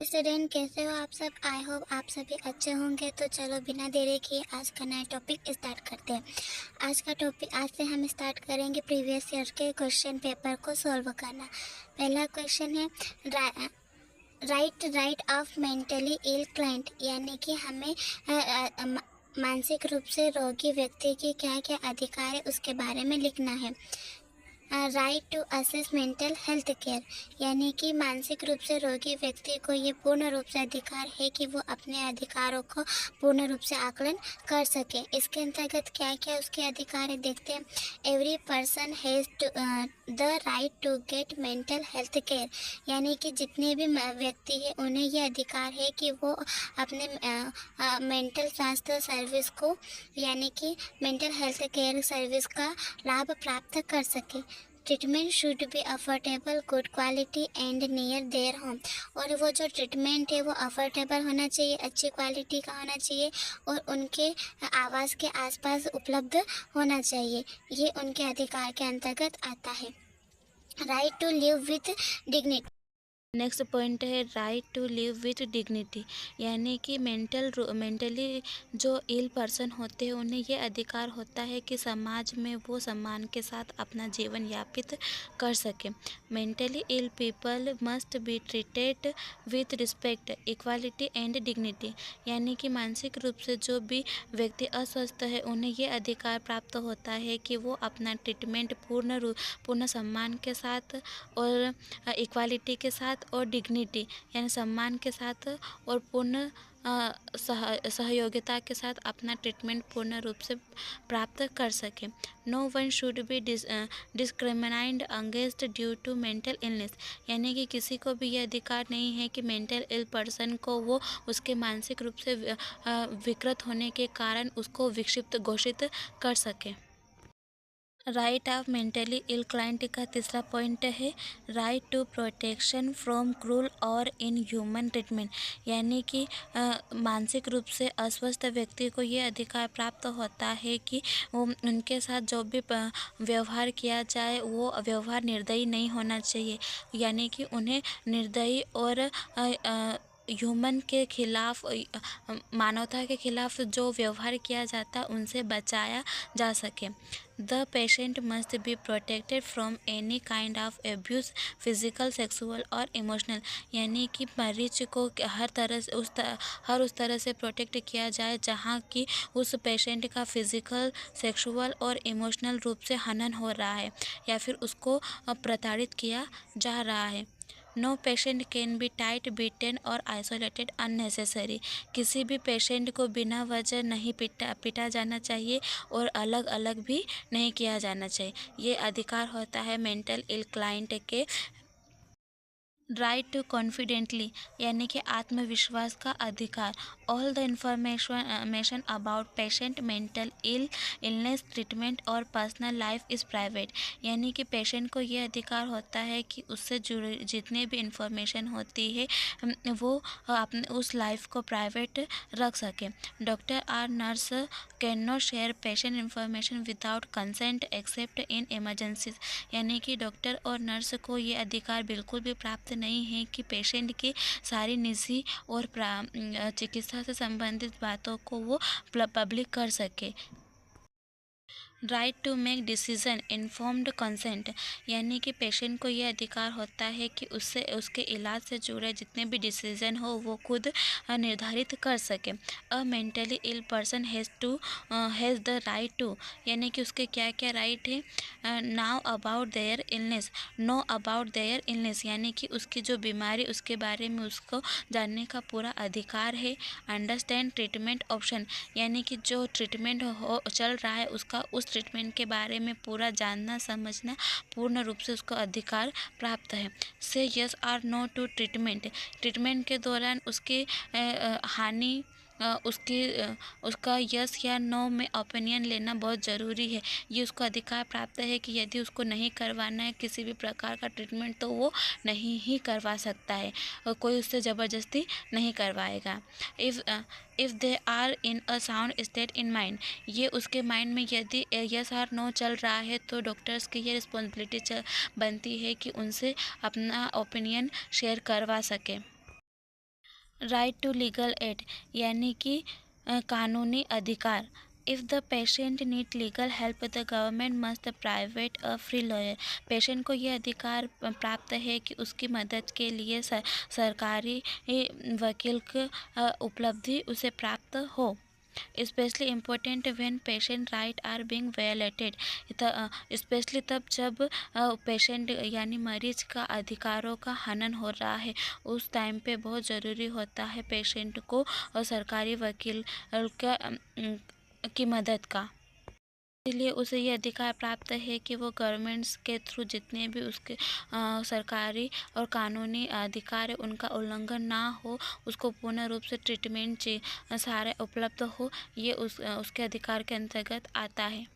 Student कैसे हो आप सब। आई होप आप सभी अच्छे होंगे। तो चलो बिना देरी किए आज का नया टॉपिक स्टार्ट करते हैं। आज से हम स्टार्ट करेंगे प्रीवियस ईयर के क्वेश्चन पेपर को सॉल्व करना। पहला क्वेश्चन है right of mentally ill client, यानी कि हमें मानसिक रूप से रोगी व्यक्ति की क्या क्या अधिकार है उसके बारे में लिखना है। Right to access mental health care, यानी कि मानसिक रूप से रोगी व्यक्ति को ये पूर्ण रूप से अधिकार है कि वो अपने अधिकारों को पूर्ण रूप से आकलन कर सके। इसके अंतर्गत क्या क्या उसके अधिकार है देखते हैं। Every person has the right to get mental health care, यानी कि जितने भी व्यक्ति हैं उन्हें ये अधिकार है कि वो अपने मेंटल स्वास्थ्य सर्विस को, यानी कि मेंटल हेल्थ केयर सर्विस का लाभ प्राप्त कर सके। Treatment should be affordable, good quality and near their home, और वो जो ट्रीटमेंट है वो अफोर्डेबल होना चाहिए, अच्छी क्वालिटी का होना चाहिए और उनके आवास के आसपास उपलब्ध होना चाहिए। ये उनके अधिकार के अंतर्गत आता है। Right to live with dignity. Next point है right to live with dignity, यानी कि मेंटली जो इल पर्सन होते हैं उन्हें ये अधिकार होता है कि समाज में वो सम्मान के साथ अपना जीवन यापित कर सके। Mentally ill people must be treated with respect, equality and dignity, यानी कि मानसिक रूप से जो भी व्यक्ति अस्वस्थ है उन्हें ये अधिकार प्राप्त होता है कि वो अपना ट्रीटमेंट पूर्ण सम्मान के साथ और इक्वालिटी के साथ और डिग्निटी यानी सम्मान के साथ और पूर्ण सहयोगिता के साथ अपना ट्रीटमेंट पूर्ण रूप से प्राप्त कर सके। No one should be discriminated against due to mental illness, यानी कि किसी को भी यह अधिकार नहीं है कि मेंटल इल पर्सन को वो उसके मानसिक रूप से विकृत होने के कारण उसको विक्षिप्त घोषित कर सके। Right of mentally ill client का तीसरा पॉइंट है right to protection from cruel और इनह्यूमन ट्रीटमेंट, यानी कि मानसिक रूप से अस्वस्थ व्यक्ति को ये अधिकार प्राप्त होता है कि वो उनके साथ जो भी व्यवहार किया जाए वो व्यवहार निर्दयी नहीं होना चाहिए, यानी कि उन्हें निर्दयी और ह्यूमन के खिलाफ मानवता के खिलाफ जो व्यवहार किया जाता उनसे बचाया जा सके। The patient must be protected from any kind of abuse, physical, sexual और इमोशनल, यानी कि मरीज को हर तरह से उस तरह से प्रोटेक्ट किया जाए जहाँ कि उस पेशेंट का फिजिकल, सेक्सुअल और इमोशनल रूप से हनन हो रहा है या फिर उसको प्रताड़ित किया जा रहा है। No patient can be tied, beaten और आइसोलेटेड अननेसेसरी, किसी भी पेशेंट को बिना वजह नहीं पीटा जाना चाहिए और अलग अलग भी नहीं किया जाना चाहिए। ये अधिकार होता है मेंटल इल क्लाइंट के। राइट टू कॉन्फिडेंटली, यानी कि आत्मविश्वास का अधिकार। All the information about patient mental illness, treatment और पर्सनल लाइफ इज़ प्राइवेट, यानी कि पेशेंट को ये अधिकार होता है कि उससे जुड़े जितने भी इंफॉर्मेशन होती है वो अपने उस लाइफ को प्राइवेट रख सके। डॉक्टर और nurse can not share patient information without consent accept in emergencies, यानी कि डॉक्टर और नर्स को ये अधिकार बिल्कुल भी प्राप्त नहीं है कि पेशेंट की सारी निजी और चिकित्सा से संबंधित बातों को वो पब्लिक कर सके। Right to make decision informed consent, यानी कि पेशेंट को ये अधिकार होता है कि उससे उसके इलाज से जुड़े जितने भी डिसीजन हो वो खुद निर्धारित कर सके। A mentally ill person has the right to, यानी कि उसके क्या क्या राइट है। Now about their illness, know about their illness, यानी कि उसकी जो बीमारी उसके बारे में उसको जानने का पूरा अधिकार है। अंडरस्टैंड ट्रीटमेंट ऑप्शन, यानी कि जो ट्रीटमेंट चल रहा है उसका उस ट्रीटमेंट के बारे में पूरा जानना समझना पूर्ण रूप से उसको अधिकार प्राप्त है। से यस और नो टू ट्रीटमेंट, ट्रीटमेंट के दौरान उसकी हानि उसका यस या नो में ओपिनियन लेना बहुत ज़रूरी है। ये उसको अधिकार प्राप्त है कि यदि उसको नहीं करवाना है किसी भी प्रकार का ट्रीटमेंट तो वो नहीं ही करवा सकता है और कोई उससे ज़बरदस्ती नहीं करवाएगा। If they are in a sound state in mind, ये उसके माइंड में यदि यस और नो चल रहा है तो डॉक्टर्स की ये रिस्पॉन्सिबिलिटी बनती है कि उनसे अपना ओपिनियन शेयर करवा सके। राइट टू लीगल एड यानी कि कानूनी अधिकार। If the patient need legal help the government must private a free lawyer. Patient को यह अधिकार प्राप्त है कि उसकी मदद के लिए सरकारी वकील की उपलब्धि उसे प्राप्त हो। Specially important when patient right are being violated. Specially तब जब पेशेंट यानी मरीज का अधिकारों का हनन हो रहा है, उस टाइम पे बहुत ज़रूरी होता है पेशेंट को और सरकारी वकील का की मदद का। इसलिए उसे ये अधिकार प्राप्त है कि वो गवर्नमेंट्स के थ्रू जितने भी उसके सरकारी और कानूनी अधिकार है उनका उल्लंघन ना हो, उसको पूर्ण रूप से ट्रीटमेंट सारे उपलब्ध हो, ये उसके अधिकार के अंतर्गत आता है।